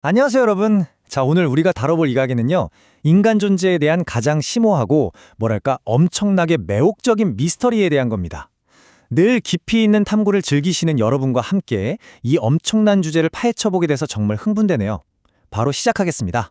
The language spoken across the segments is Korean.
안녕하세요, 여러분. 자, 오늘 우리가 다뤄볼 이야기는요, 인간 존재에 대한 가장 심오하고, 뭐랄까, 엄청나게 매혹적인 미스터리에 대한 겁니다. 늘 깊이 있는 탐구를 즐기시는 여러분과 함께 이 엄청난 주제를 파헤쳐보게 돼서 정말 흥분되네요. 바로 시작하겠습니다.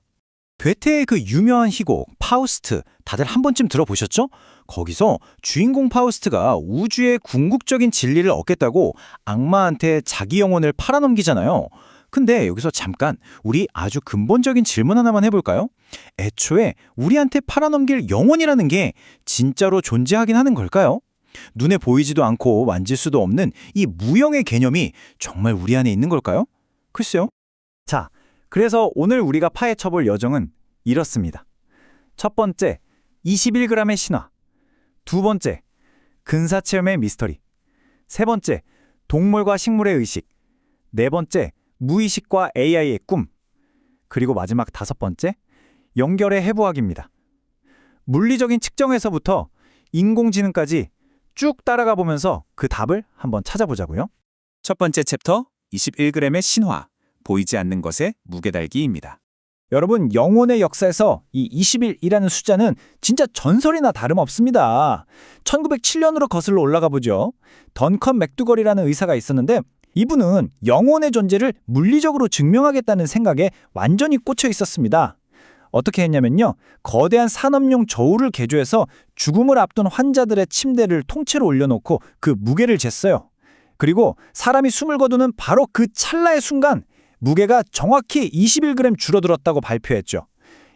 괴테의 그 유명한 희곡, 파우스트, 다들 한 번쯤 들어보셨죠? 거기서 주인공 파우스트가 우주의 궁극적인 진리를 얻겠다고 악마한테 자기 영혼을 팔아넘기잖아요. 근데 여기서 잠깐 우리 아주 근본적인 질문 하나만 해볼까요? 애초에 우리한테 팔아넘길 영혼이라는 게 진짜로 존재하긴 하는 걸까요? 눈에 보이지도 않고 만질 수도 없는 이 무형의 개념이 정말 우리 안에 있는 걸까요? 글쎄요. 자, 그래서 오늘 우리가 파헤쳐볼 여정은 이렇습니다. 첫 번째, 21g의 신화. 두 번째, 근사체험의 미스터리. 세 번째, 동물과 식물의 의식. 네 번째, 무의식과 AI의 꿈. 그리고 마지막 다섯 번째, 연결의 해부학입니다. 물리적인 측정에서부터 인공지능까지 쭉 따라가 보면서 그 답을 한번 찾아보자고요. 첫 번째 챕터 21g의 신화, 보이지 않는 것의 무게달기입니다. 여러분, 영혼의 역사에서 이 21이라는 숫자는 진짜 전설이나 다름없습니다. 1907년으로 거슬러 올라가 보죠. 던컨 맥두걸이라는 의사가 있었는데 이분은 영혼의 존재를 물리적으로 증명하겠다는 생각에 완전히 꽂혀 있었습니다. 어떻게 했냐면요, 거대한 산업용 저울을 개조해서 죽음을 앞둔 환자들의 침대를 통째로 올려놓고 그 무게를 쟀어요. 그리고 사람이 숨을 거두는 바로 그 찰나의 순간 무게가 정확히 21g 줄어들었다고 발표했죠.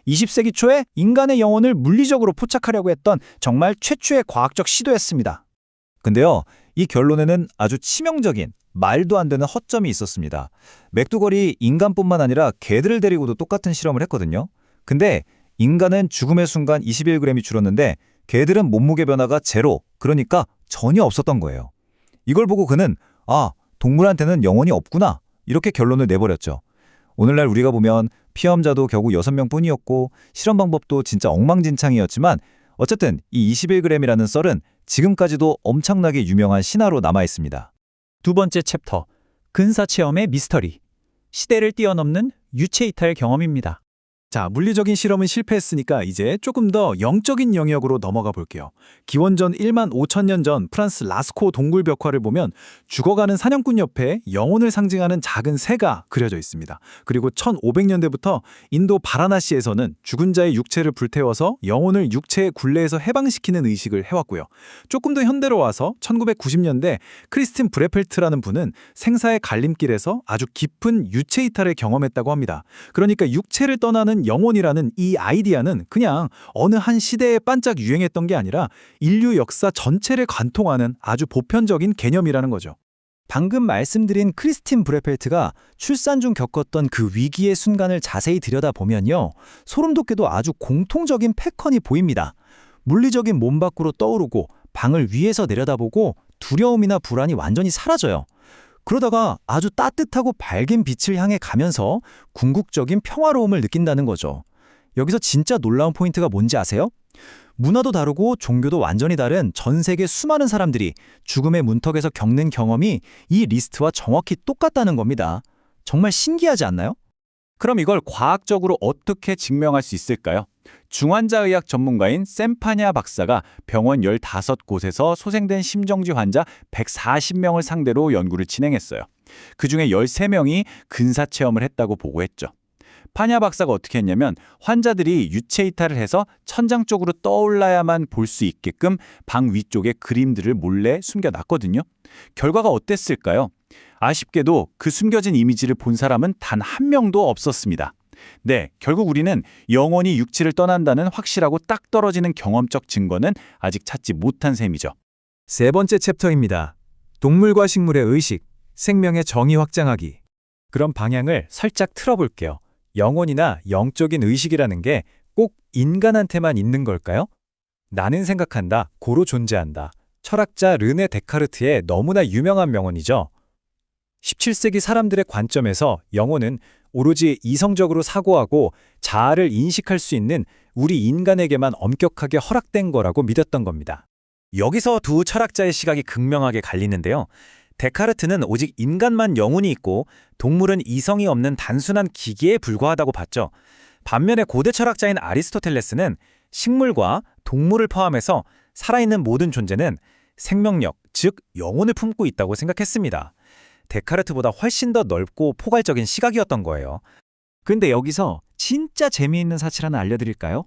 20세기 초에 인간의 영혼을 물리적으로 포착하려고 했던 정말 최초의 과학적 시도였습니다. 근데요, 이 결론에는 아주 치명적인, 말도 안 되는 허점이 있었습니다. 맥두걸이 인간뿐만 아니라 개들을 데리고도 똑같은 실험을 했거든요. 근데 인간은 죽음의 순간 21g이 줄었는데 개들은 몸무게 변화가 제로, 그러니까 전혀 없었던 거예요. 이걸 보고 그는 동물한테는 영혼이 없구나, 이렇게 결론을 내버렸죠. 오늘날 우리가 보면 피험자도 겨우 6명뿐이었고 실험 방법도 진짜 엉망진창이었지만 어쨌든 이 21g이라는 썰은 지금까지도 엄청나게 유명한 신화로 남아있습니다. 두 번째 챕터, 근사체험의 미스터리. 시대를 뛰어넘는 유체이탈 경험입니다. 자, 물리적인 실험은 실패했으니까 이제 조금 더 영적인 영역으로 넘어가 볼게요. 기원전 1만 5천 년 전 프랑스 라스코 동굴 벽화를 보면 죽어가는 사냥꾼 옆에 영혼을 상징하는 작은 새가 그려져 있습니다. 그리고 1500년대부터 인도 바라나시에서는 죽은 자의 육체를 불태워서 영혼을 육체의 굴레에서 해방시키는 의식을 해왔고요. 조금 더 현대로 와서 1990년대 크리스틴 브레펠트라는 분은 생사의 갈림길에서 아주 깊은 유체 이탈을 경험했다고 합니다. 그러니까 육체를 떠나는 영혼이라는 이 아이디어는 그냥 어느 한 시대에 반짝 유행했던 게 아니라 인류 역사 전체를 관통하는 아주 보편적인 개념이라는 거죠. 방금 말씀드린 크리스틴 브레펠트가 출산 중 겪었던 그 위기의 순간을 자세히 들여다보면요, 소름 돋게도 아주 공통적인 패턴이 보입니다. 물리적인 몸 밖으로 떠오르고 방을 위에서 내려다보고 두려움이나 불안이 완전히 사라져요. 그러다가 아주 따뜻하고 밝은 빛을 향해 가면서 궁극적인 평화로움을 느낀다는 거죠. 여기서 진짜 놀라운 포인트가 뭔지 아세요? 문화도 다르고 종교도 완전히 다른 전 세계 수많은 사람들이 죽음의 문턱에서 겪는 경험이 이 리스트와 정확히 똑같다는 겁니다. 정말 신기하지 않나요? 그럼 이걸 과학적으로 어떻게 증명할 수 있을까요? 중환자의학 전문가인 샘파냐 박사가 병원 15곳에서 소생된 심정지 환자 140명을 상대로 연구를 진행했어요. 그중에 13명이 근사체험을 했다고 보고했죠. 파냐 박사가 어떻게 했냐면 환자들이 유체 이탈을 해서 천장 쪽으로 떠올라야만 볼 수 있게끔 방 위쪽에 그림들을 몰래 숨겨놨거든요. 결과가 어땠을까요? 아쉽게도 그 숨겨진 이미지를 본 사람은 단 한 명도 없었습니다. 네, 결국 우리는 영혼이 육체를 떠난다는 확실하고 딱 떨어지는 경험적 증거는 아직 찾지 못한 셈이죠. 세 번째 챕터입니다. 동물과 식물의 의식, 생명의 정의 확장하기. 그럼 방향을 살짝 틀어볼게요. 영혼이나 영적인 의식이라는 게 꼭 인간한테만 있는 걸까요? 나는 생각한다, 고로 존재한다. 철학자 르네 데카르트의 너무나 유명한 명언이죠. 17세기 사람들의 관점에서 영혼은 오로지 이성적으로 사고하고 자아를 인식할 수 있는 우리 인간에게만 엄격하게 허락된 거라고 믿었던 겁니다. 여기서 두 철학자의 시각이 극명하게 갈리는데요. 데카르트는 오직 인간만 영혼이 있고 동물은 이성이 없는 단순한 기계에 불과하다고 봤죠. 반면에 고대 철학자인 아리스토텔레스는 식물과 동물을 포함해서 살아있는 모든 존재는 생명력, 즉 영혼을 품고 있다고 생각했습니다. 데카르트보다 훨씬 더 넓고 포괄적인 시각이었던 거예요. 근데 여기서 진짜 재미있는 사실 하나 알려드릴까요?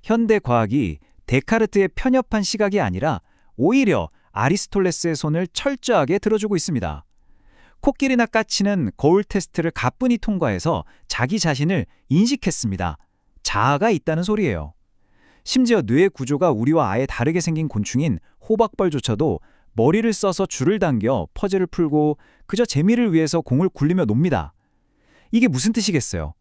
현대 과학이 데카르트의 편협한 시각이 아니라 오히려 아리스토텔레스의 손을 철저하게 들어주고 있습니다. 코끼리나 까치는 거울 테스트를 가뿐히 통과해서 자기 자신을 인식했습니다. 자아가 있다는 소리예요. 심지어 뇌의 구조가 우리와 아예 다르게 생긴 곤충인 호박벌조차도 머리를 써서 줄을 당겨 퍼즐을 풀고 그저 재미를 위해서 공을 굴리며 놉니다. 이게 무슨 뜻이겠어요?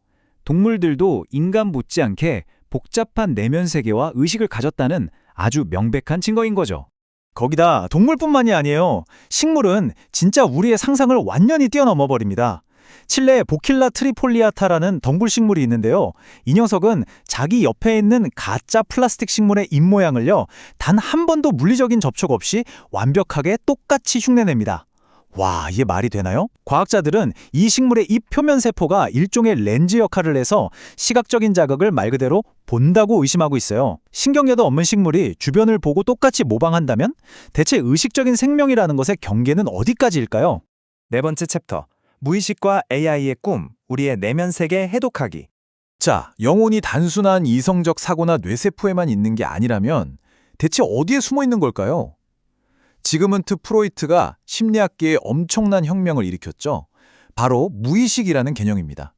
동물들도 인간 못지않게 복잡한 내면 세계와 의식을 가졌다는 아주 명백한 증거인 거죠. 거기다 동물뿐만이 아니에요. 식물은 진짜 우리의 상상을 완전히 뛰어넘어 버립니다. 칠레의 보킬라 트리폴리아타라는 덩굴 식물이 있는데요. 이 녀석은 자기 옆에 있는 가짜 플라스틱 식물의 입모양을요, 단 한 번도 물리적인 접촉 없이 완벽하게 똑같이 흉내냅니다. 와, 이게 말이 되나요? 과학자들은 이 식물의 잎 표면 세포가 일종의 렌즈 역할을 해서 시각적인 자극을 말 그대로 본다고 의심하고 있어요. 신경계도 없는 식물이 주변을 보고 똑같이 모방한다면 대체 의식적인 생명이라는 것의 경계는 어디까지일까요? 네 번째 챕터, 무의식과 AI의 꿈, 우리의 내면 세계 해독하기. 자, 영혼이 단순한 이성적 사고나 뇌세포에만 있는 게 아니라면 대체 어디에 숨어 있는 걸까요? 지그문트 프로이트가 심리학계에 엄청난 혁명을 일으켰죠. 바로 무의식이라는 개념입니다.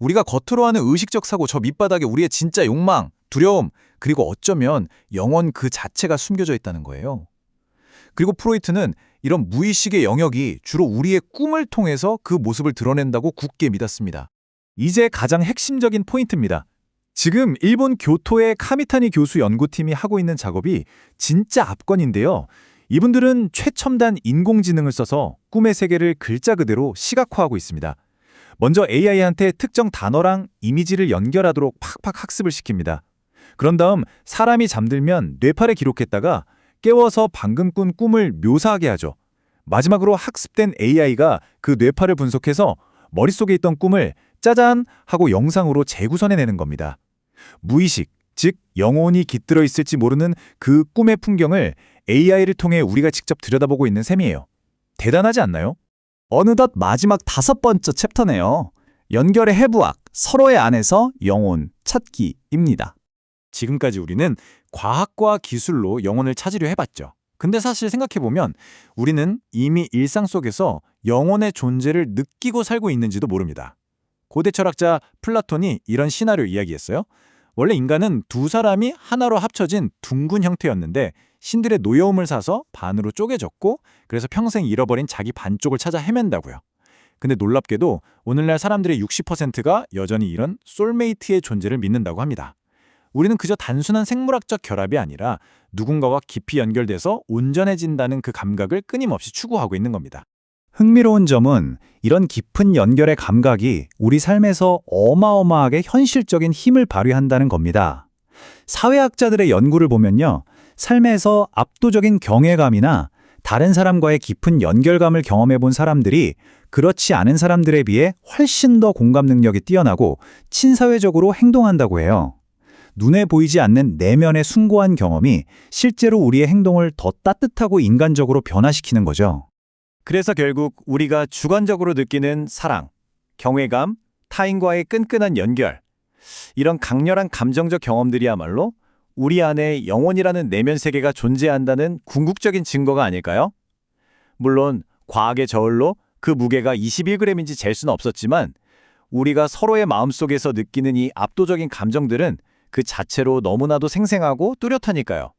우리가 겉으로 하는 의식적 사고, 저 밑바닥에 우리의 진짜 욕망, 두려움, 그리고 어쩌면 영혼 그 자체가 숨겨져 있다는 거예요. 그리고 프로이트는 이런 무의식의 영역이 주로 우리의 꿈을 통해서 그 모습을 드러낸다고 굳게 믿었습니다. 이제 가장 핵심적인 포인트입니다. 지금 일본 교토의 카미타니 교수 연구팀이 하고 있는 작업이 진짜 압권인데요. 이분들은 최첨단 인공지능을 써서 꿈의 세계를 글자 그대로 시각화하고 있습니다. 먼저 AI한테 특정 단어랑 이미지를 연결하도록 팍팍 학습을 시킵니다. 그런 다음 사람이 잠들면 뇌파를 기록했다가 깨워서 방금 꾼 꿈을 묘사하게 하죠. 마지막으로 학습된 AI가 그 뇌파를 분석해서 머릿속에 있던 꿈을 짜잔 하고 영상으로 재구성해내는 겁니다. 무의식, 즉 영혼이 깃들어 있을지 모르는 그 꿈의 풍경을 AI를 통해 우리가 직접 들여다보고 있는 셈이에요. 대단하지 않나요? 어느덧 마지막 5번째 챕터네요. 연결의 해부학, 서로의 안에서 영혼 찾기입니다. 지금까지 우리는 과학과 기술로 영혼을 찾으려 해봤죠. 근데 사실 생각해보면 우리는 이미 일상 속에서 영혼의 존재를 느끼고 살고 있는지도 모릅니다. 고대 철학자 플라톤이 이런 시나리오 이야기했어요. 원래 인간은 두 사람이 하나로 합쳐진 둥근 형태였는데 신들의 노여움을 사서 반으로 쪼개졌고 그래서 평생 잃어버린 자기 반쪽을 찾아 헤맨다고요. 근데 놀랍게도 오늘날 사람들의 60%가 여전히 이런 솔메이트의 존재를 믿는다고 합니다. 우리는 그저 단순한 생물학적 결합이 아니라 누군가와 깊이 연결돼서 온전해진다는 그 감각을 끊임없이 추구하고 있는 겁니다. 흥미로운 점은 이런 깊은 연결의 감각이 우리 삶에서 어마어마하게 현실적인 힘을 발휘한다는 겁니다. 사회학자들의 연구를 보면요, 삶에서 압도적인 경외감이나 다른 사람과의 깊은 연결감을 경험해 본 사람들이 그렇지 않은 사람들에 비해 훨씬 더 공감 능력이 뛰어나고 친사회적으로 행동한다고 해요. 눈에 보이지 않는 내면의 숭고한 경험이 실제로 우리의 행동을 더 따뜻하고 인간적으로 변화시키는 거죠. 그래서 결국 우리가 주관적으로 느끼는 사랑, 경외감, 타인과의 끈끈한 연결, 이런 강렬한 감정적 경험들이야말로 우리 안에 영혼이라는 내면 세계가 존재한다는 궁극적인 증거가 아닐까요? 물론 과학의 저울로 그 무게가 21g인지 잴 수는 없었지만 우리가 서로의 마음속에서 느끼는 이 압도적인 감정들은 그 자체로 너무나도 생생하고 뚜렷하니까요.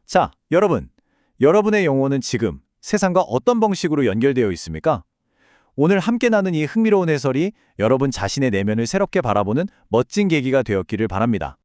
자, 여러분, 여러분의 영혼은 지금 세상과 어떤 방식으로 연결되어 있습니까? 오늘 함께 나눈 이 흥미로운 해설이 여러분 자신의 내면을 새롭게 바라보는 멋진 계기가 되었기를 바랍니다.